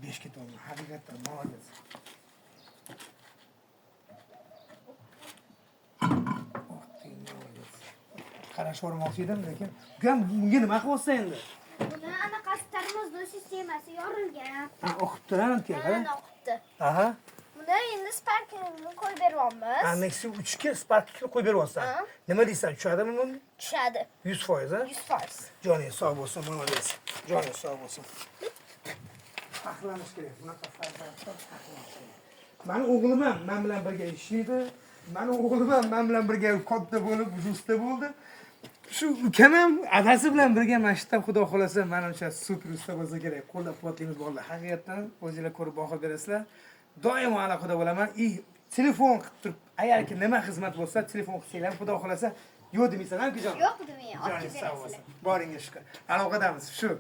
5 ketyapman. Haqiqatan молодец. Qarash o'rmoqchi edim, lekin ukam bunga nima qilyapsan endi? Buni anaqasi termosda sistemasi yorilgan. Ha, o'qibdi-lan aka. Mana o'qibdi. Aha. Bunda endi sparkini qo'yib beryapmiz. Ha, Nexus 3 ga Spark'ni qo'yib beryapsan. Nima deysan? Tushadimi bunga? Tushadi. 100%, ha? 100%. Joningiz sog' bo'lsin, молодец. Joningiz sog' bo'lsin. Faxrlanish kerak. Bunaqa farzandlar faxrlanish kerak. Mani o'g'lim ham men bilan birga ishlaydi. Mani o'g'lim ham men bilan birga katta bo'lib, usta bo'ldi. Shu ukam ham adasi bilan birga mana shu yerda xudo xolasa menimcha super usta bo'lsa kerak. Qo'llab-quvvatlaymiz bolalar. Haqiqatan o'zingizlar ko'rib baho berasizlar. Doimo aloqada bo'laman. Telefon qilib turib, agarki nima xizmat bo'lsa, telefon qilsanglar, xudo xolasa yo'q demaysan, ukajon. Yo'q demayman, olib Joningiz sog' berasizlar. bo'lsin. Boringga shukr. Aloqadamiz. Shu.